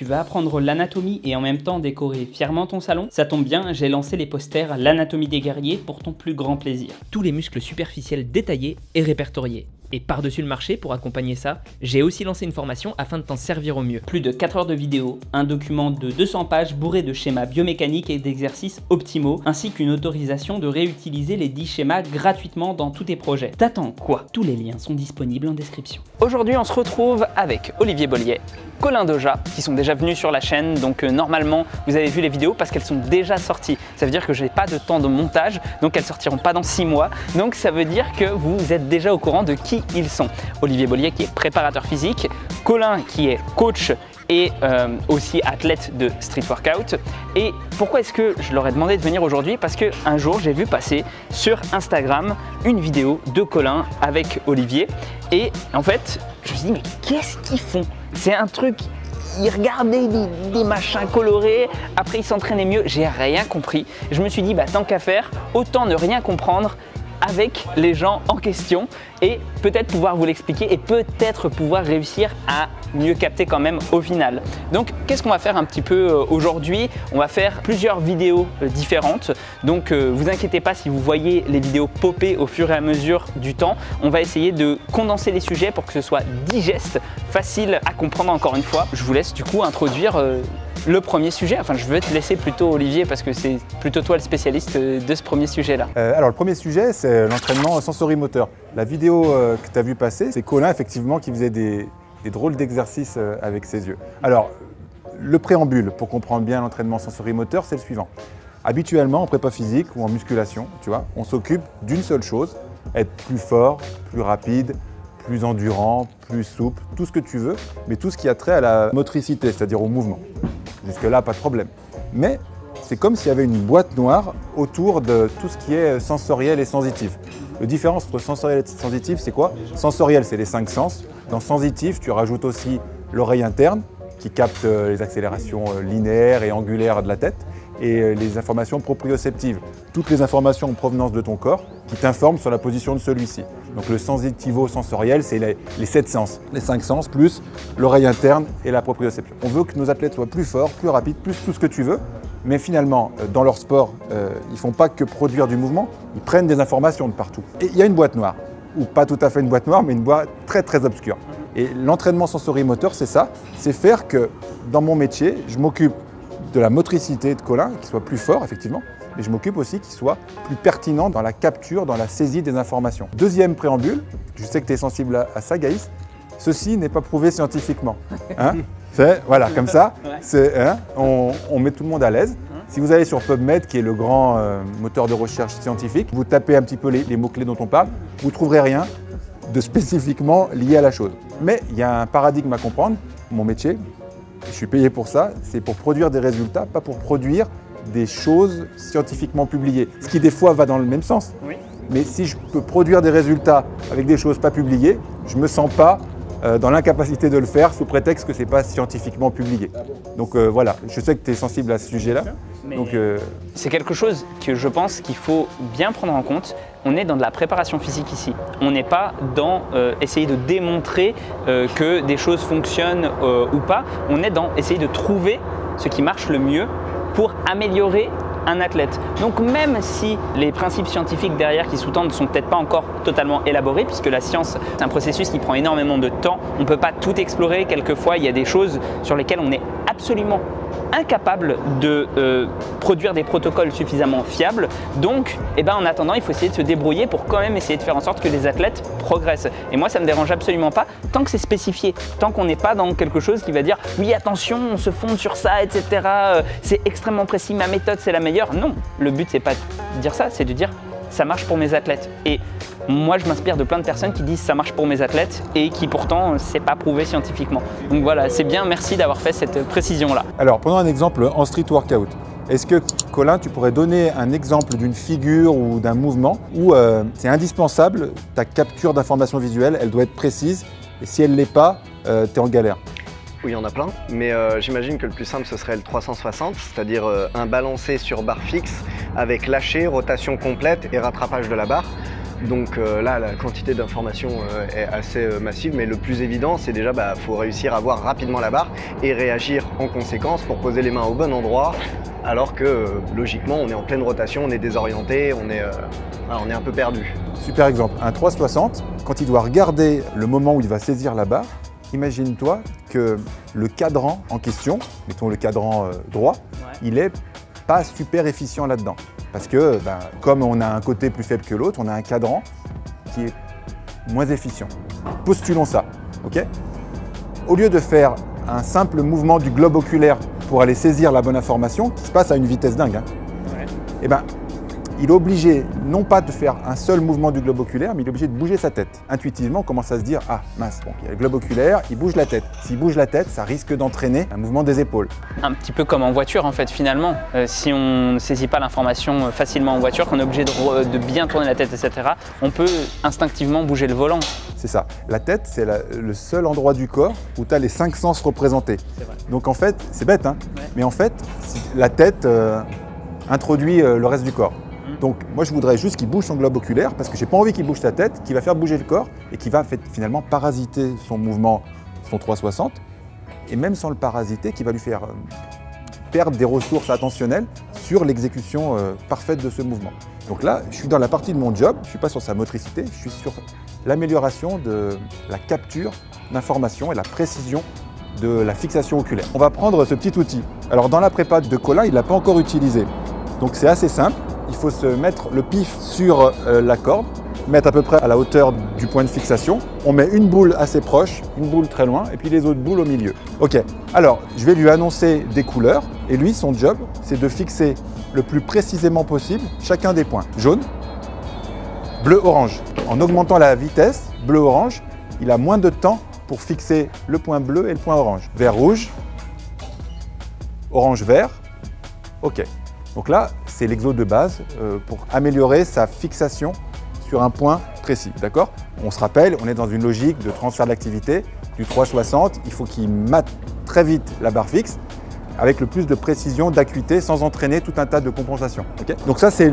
Tu veux apprendre l'anatomie et en même temps décorer fièrement ton salon? Ça tombe bien, j'ai lancé les posters L'anatomie des guerriers pour ton plus grand plaisir. Tous les muscles superficiels détaillés et répertoriés. Et par-dessus le marché, pour accompagner ça, j'ai aussi lancé une formation afin de t'en servir au mieux. Plus de 4 heures de vidéo, un document de 200 pages bourré de schémas biomécaniques et d'exercices optimaux, ainsi qu'une autorisation de réutiliser les 10 schémas gratuitement dans tous tes projets. T'attends quoi? Tous les liens sont disponibles en description. Aujourd'hui, on se retrouve avec Olivier Bollier, Colin Doja, qui sont déjà venus sur la chaîne, donc normalement vous avez vu les vidéos parce qu'elles sont déjà sorties. Ça veut dire que j'ai pas de temps de montage, donc elles sortiront pas dans 6 mois. Donc ça veut dire que vous êtes déjà au courant de qui ils sont. Olivier Bollier qui est préparateur physique, Colin qui est coach et aussi athlète de street workout. Et pourquoi est-ce que je leur ai demandé de venir aujourd'hui? Parce qu'un jour j'ai vu passer sur Instagram une vidéo de Colin avec Olivier et en fait je me suis dit mais qu'est-ce qu'ils font? C'est un truc, ils regardaient des machins colorés, après ils s'entraînaient mieux, j'ai rien compris. Je me suis dit bah tant qu'à faire, autant ne rien comprendre avec les gens en question et peut-être pouvoir vous l'expliquer et peut-être pouvoir réussir à mieux capter quand même au final. Donc qu'est-ce qu'on va faire un petit peu aujourd'hui? On va faire plusieurs vidéos différentes, donc vous inquiétez pas si vous voyez les vidéos popper au fur et à mesure du temps. On va essayer de condenser les sujets pour que ce soit digeste, facile à comprendre encore une fois. Je vous laisse du coup introduire le premier sujet. Enfin, je vais te laisser plutôt Olivier parce que c'est plutôt toi le spécialiste de ce premier sujet-là. Alors le premier sujet, c'est l'entraînement sensorimoteur. La vidéo que tu as vu passer, c'est Colin effectivement qui faisait des drôles d'exercices avec ses yeux. Alors, le préambule pour comprendre bien l'entraînement sensorimoteur, c'est le suivant. Habituellement, en prépa physique ou en musculation, tu vois, on s'occupe d'une seule chose, être plus fort, plus rapide, plus endurant, plus souple, tout ce que tu veux, mais tout ce qui a trait à la motricité, c'est-à-dire au mouvement. Jusque-là, pas de problème. Mais c'est comme s'il y avait une boîte noire autour de tout ce qui est sensoriel et sensitif. La différence entre sensoriel et sensitif, c'est quoi? Sensoriel, c'est les 5 sens. Dans sensitif, tu rajoutes aussi l'oreille interne qui capte les accélérations linéaires et angulaires de la tête et les informations proprioceptives. Toutes les informations en provenance de ton corps qui t'informent sur la position de celui-ci. Donc le sensitivo-sensoriel, c'est les 7 sens. Les 5 sens plus l'oreille interne et la proprioception. On veut que nos athlètes soient plus forts, plus rapides, plus tout ce que tu veux. Mais finalement, dans leur sport, ils ne font pas que produire du mouvement, ils prennent des informations de partout. Et il y a une boîte noire, ou pas tout à fait une boîte noire, mais une boîte très très obscure. Et l'entraînement sensorimoteur, c'est ça, c'est faire que dans mon métier, je m'occupe de la motricité de Colin, qu'il soit plus fort effectivement, mais je m'occupe aussi qu'il soit plus pertinent dans la capture, dans la saisie des informations. Deuxième préambule, je sais que tu es sensible à ça Gaïs, ceci n'est pas prouvé scientifiquement. Hein? Voilà, comme ça, hein, on met tout le monde à l'aise. Si vous allez sur PubMed, qui est le grand moteur de recherche scientifique, vous tapez un petit peu les mots-clés dont on parle, vous ne trouverez rien de spécifiquement lié à la chose. Mais il y a un paradigme à comprendre, mon métier, je suis payé pour ça, c'est pour produire des résultats, pas pour produire des choses scientifiquement publiées. Ce qui des fois va dans le même sens. Oui. Mais si je peux produire des résultats avec des choses pas publiées, je ne me sens pas dans l'incapacité de le faire sous prétexte que ce n'est pas scientifiquement publié. Donc voilà, je sais que tu es sensible à ce sujet-là. C'est quelque chose que je pense qu'il faut bien prendre en compte. On est dans de la préparation physique ici. On n'est pas dans essayer de démontrer que des choses fonctionnent ou pas. On est dans essayer de trouver ce qui marche le mieux pour améliorer un athlète. Donc même si les principes scientifiques derrière qui sous-tendent ne sont peut-être pas encore totalement élaborés, puisque la science c'est un processus qui prend énormément de temps, on ne peut pas tout explorer, quelquefois il y a des choses sur lesquelles on est absolument incapable de produire des protocoles suffisamment fiables. Donc en attendant il faut essayer de se débrouiller pour quand même essayer de faire en sorte que les athlètes progressent. Et moi ça ne me dérange absolument pas tant que c'est spécifié, tant qu'on n'est pas dans quelque chose qui va dire oui attention on se fonde sur ça etc, c'est extrêmement précis, ma méthode c'est la meilleure. Non, le but c'est pas de dire ça, c'est de dire ça marche pour mes athlètes. Et moi je m'inspire de plein de personnes qui disent ça marche pour mes athlètes et qui pourtant c'est pas prouvé scientifiquement. Donc voilà, c'est bien, merci d'avoir fait cette précision là. Alors prenons un exemple en street workout. Est-ce que Colin, tu pourrais donner un exemple d'une figure ou d'un mouvement où c'est indispensable, ta capture d'informations visuelles, elle doit être précise et si elle ne l'est pas, tu es en galère? Oui, il y en a plein, mais j'imagine que le plus simple, ce serait le 360, c'est-à-dire un balancé sur barre fixe avec lâcher, rotation complète et rattrapage de la barre. Donc là, la quantité d'informations est assez massive, mais le plus évident, c'est déjà faut réussir à voir rapidement la barre et réagir en conséquence pour poser les mains au bon endroit, alors que logiquement, on est en pleine rotation, on est désorienté, on est un peu perdu. Super exemple, un 360, quand il doit regarder le moment où il va saisir la barre, imagine-toi que le cadran en question, mettons le cadran droit, il est pas super efficient là-dedans. Parce que comme on a un côté plus faible que l'autre, on a un cadran qui est moins efficient. Postulons ça, ok? Au lieu de faire un simple mouvement du globe oculaire pour aller saisir la bonne information, qui se passe à une vitesse dingue, hein, eh ben, il est obligé non pas de faire un seul mouvement du globe oculaire, mais il est obligé de bouger sa tête. Intuitivement, on commence à se dire « Ah mince, bon, il y a le globe oculaire, il bouge la tête. S'il bouge la tête, ça risque d'entraîner un mouvement des épaules. » Un petit peu comme en voiture en fait finalement. Si on ne saisit pas l'information facilement en voiture, qu'on est obligé de bien tourner la tête, etc., on peut instinctivement bouger le volant. C'est ça. La tête, c'est le seul endroit du corps où tu as les 5 sens représentés. Donc en fait, c'est bête, hein, mais en fait, la tête introduit le reste du corps. Donc moi je voudrais juste qu'il bouge son globe oculaire parce que j'ai pas envie qu'il bouge sa tête, qui va faire bouger le corps et qui va finalement parasiter son mouvement, son 360, et même sans le parasiter, qui va lui faire perdre des ressources attentionnelles sur l'exécution parfaite de ce mouvement. Donc là, je suis dans la partie de mon job, je ne suis pas sur sa motricité, je suis sur l'amélioration de la capture d'informations et la précision de la fixation oculaire. On va prendre ce petit outil. Alors dans la prépa de Colin, il ne l'a pas encore utilisé. Donc c'est assez simple. Il faut se mettre le pif sur la corde, mettre à peu près à la hauteur du point de fixation. On met une boule assez proche, une boule très loin, et puis les autres boules au milieu. Ok, alors je vais lui annoncer des couleurs, et lui, son job, c'est de fixer le plus précisément possible chacun des points. Jaune, bleu, orange. En augmentant la vitesse, bleu-orange, il a moins de temps pour fixer le point bleu et le point orange. Vert, rouge, orange, vert. Ok. Donc là, c'est l'exo de base pour améliorer sa fixation sur un point précis, d'accord? On se rappelle, on est dans une logique de transfert d'activité du 360. Il faut qu'il mate très vite la barre fixe avec le plus de précision, d'acuité, sans entraîner tout un tas de compensations. Okay? Donc ça, c'est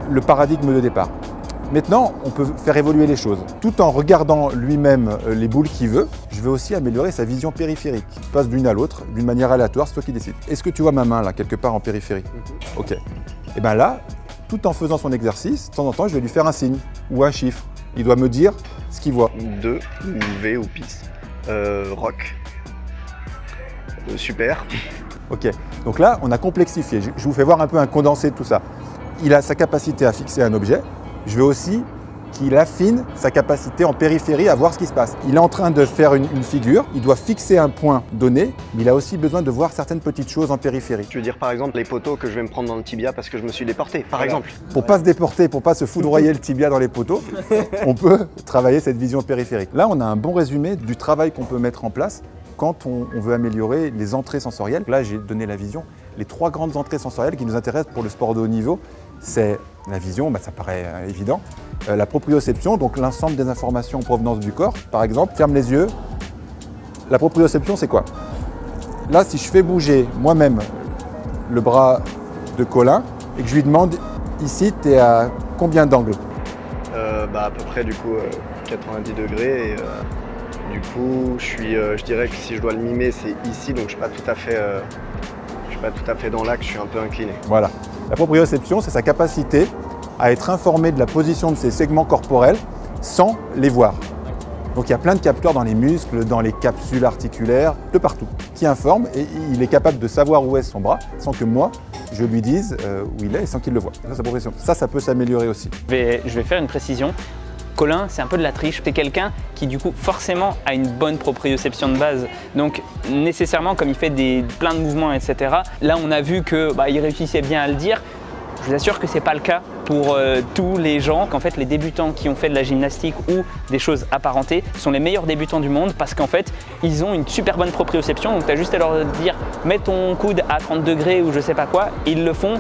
le paradigme de départ. Maintenant, on peut faire évoluer les choses. Tout en regardant lui-même les boules qu'il veut, je vais aussi améliorer sa vision périphérique. Il passe d'une à l'autre, d'une manière aléatoire, c'est toi qui décides. Est-ce que tu vois ma main là, quelque part en périphérie? Ok. Et bien là, tout en faisant son exercice, de temps en temps, je vais lui faire un signe ou un chiffre. Il doit me dire ce qu'il voit. 2, ou V ou PIS. Rock. Super. Ok. Donc là, on a complexifié. Je vous fais voir un peu un condensé de tout ça. Il a sa capacité à fixer un objet. Je veux aussi qu'il affine sa capacité en périphérie à voir ce qui se passe. Il est en train de faire une figure, il doit fixer un point donné, mais il a aussi besoin de voir certaines petites choses en périphérie. Tu veux dire par exemple les poteaux que je vais me prendre dans le tibia parce que je me suis déporté, par exemple. Pour pas se déporter, pour pas se foudroyer le tibia dans les poteaux, on peut travailler cette vision périphérique. Là, on a un bon résumé du travail qu'on peut mettre en place quand on veut améliorer les entrées sensorielles. Là, j'ai donné la vision. Les 3 grandes entrées sensorielles qui nous intéressent pour le sport de haut niveau, c'est la vision, ça paraît évident. La proprioception, donc l'ensemble des informations en provenance du corps. Par exemple, ferme les yeux. La proprioception, c'est quoi? Là, si je fais bouger moi-même le bras de Colin et que je lui demande, ici, tu es à combien d'angles? À peu près du coup 90 degrés. Et, du coup, je dirais que si je dois le mimer, c'est ici, donc je ne suis pas tout à fait dans l'axe, je suis un peu incliné. Voilà. La proprioception, c'est sa capacité à être informé de la position de ses segments corporels sans les voir. Donc il y a plein de capteurs dans les muscles, dans les capsules articulaires, de partout, qui informent et il est capable de savoir où est son bras sans que moi, je lui dise où il est et sans qu'il le voie. Ça, c'est progression. Ça peut s'améliorer aussi. Je vais faire une précision. Colin, c'est un peu de la triche. C'est quelqu'un qui, du coup, forcément a une bonne proprioception de base. Donc, nécessairement, comme il fait plein de mouvements, etc., là, on a vu qu'il réussissait bien à le dire. Je vous assure que ce n'est pas le cas pour tous les gens. Qu'en fait, les débutants qui ont fait de la gymnastique ou des choses apparentées sont les meilleurs débutants du monde parce qu'en fait, ils ont une super bonne proprioception. Donc, tu as juste à leur dire « mets ton coude à 30 degrés » ou je sais pas quoi. Et ils le font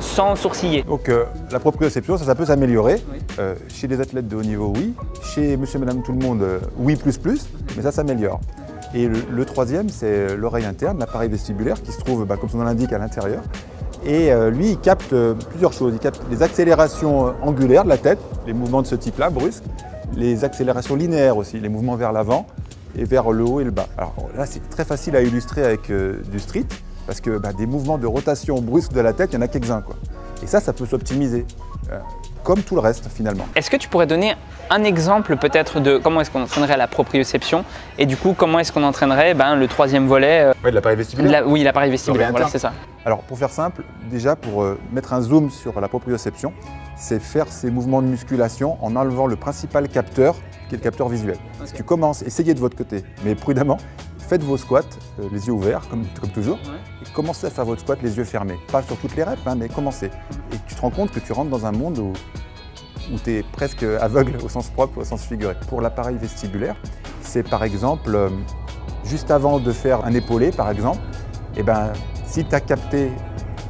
sans sourciller. Donc la proprioception, ça peut s'améliorer. Oui. Chez les athlètes de haut niveau, oui. Chez monsieur, madame, tout le monde, oui, mais ça s'améliore. Et le troisième, c'est l'oreille interne, l'appareil vestibulaire qui se trouve, comme son nom l'indique, à l'intérieur. Et lui, il capte plusieurs choses. Il capte les accélérations angulaires de la tête, les mouvements de ce type-là, brusques, les accélérations linéaires aussi, les mouvements vers l'avant et vers le haut et le bas. Alors là, c'est très facile à illustrer avec du street, parce que des mouvements de rotation brusques de la tête, il n'y en a quelques-uns, quoi. Et ça peut s'optimiser, comme tout le reste finalement. Est-ce que tu pourrais donner un exemple peut-être de comment est-ce qu'on entraînerait la proprioception et du coup comment est-ce qu'on entraînerait le troisième volet Ouais, de l'appareil vestibulaire. Oui, l'appareil vestibulaire, voilà, c'est ça. Alors pour faire simple, déjà pour mettre un zoom sur la proprioception, c'est faire ces mouvements de musculation en enlevant le principal capteur, qui est le capteur visuel. Okay. Si tu commences, essayez de votre côté, mais prudemment, faites vos squats, les yeux ouverts, comme toujours, et commencez à faire votre squat les yeux fermés. Pas sur toutes les reps, mais commencez. Et tu te rends compte que tu rentres dans un monde où tu es presque aveugle au sens propre ou au sens figuré. Pour l'appareil vestibulaire, c'est par exemple, juste avant de faire un épaulé, par exemple, si tu as capté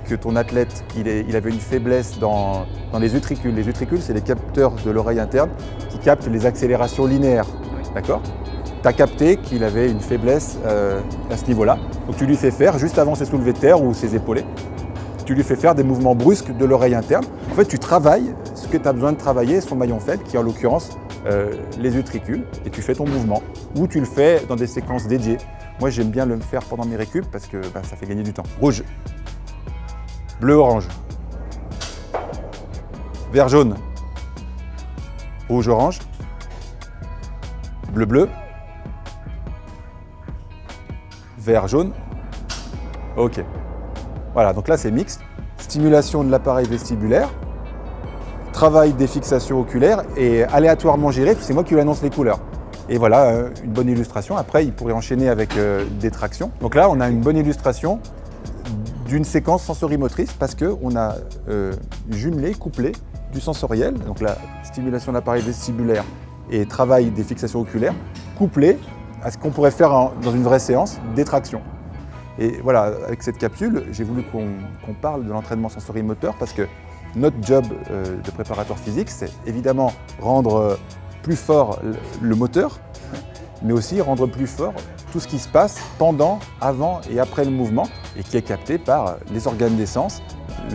que ton athlète il avait une faiblesse dans les utricules. Les utricules, c'est les capteurs de l'oreille interne qui captent les accélérations linéaires. D'accord ? Tu as capté qu'il avait une faiblesse à ce niveau-là. Donc tu lui fais faire, juste avant ses soulevés de terre ou ses épaulés, tu lui fais faire des mouvements brusques de l'oreille interne. En fait, tu travailles ce que tu as besoin de travailler, son maillon faible, qui est en l'occurrence les utricules, et tu fais ton mouvement. Ou tu le fais dans des séquences dédiées. Moi, j'aime bien le faire pendant mes récup parce que ça fait gagner du temps. Rouge, bleu, orange, vert, jaune, rouge, orange, bleu, bleu, vert, jaune. Ok. Voilà, donc là c'est mixte. Stimulation de l'appareil vestibulaire, travail des fixations oculaires et aléatoirement géré, c'est moi qui lui annonce les couleurs. Et voilà une bonne illustration. Après, il pourrait enchaîner avec des tractions. Donc là, on a une bonne illustration d'une séquence sensorimotrice parce qu'on a jumelé, couplé du sensoriel, donc la stimulation de l'appareil vestibulaire et travail des fixations oculaires, couplé à ce qu'on pourrait faire dans une vraie séance, des tractions. Et voilà, avec cette capsule, j'ai voulu qu'on parle de l'entraînement sensorimoteur parce que notre job de préparateur physique, c'est évidemment rendre plus fort le moteur, mais aussi rendre plus fort tout ce qui se passe pendant, avant et après le mouvement et qui est capté par les organes des sens,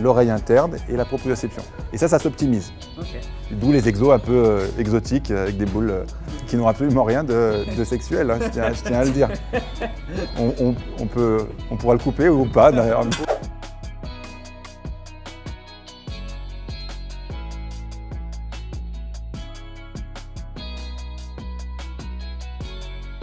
l'oreille interne et la proprioception. Et ça s'optimise. Okay. D'où les exos un peu exotiques avec des boules qui n'ont absolument rien de sexuel, hein, je tiens à le dire. On pourra le couper ou pas d'ailleurs.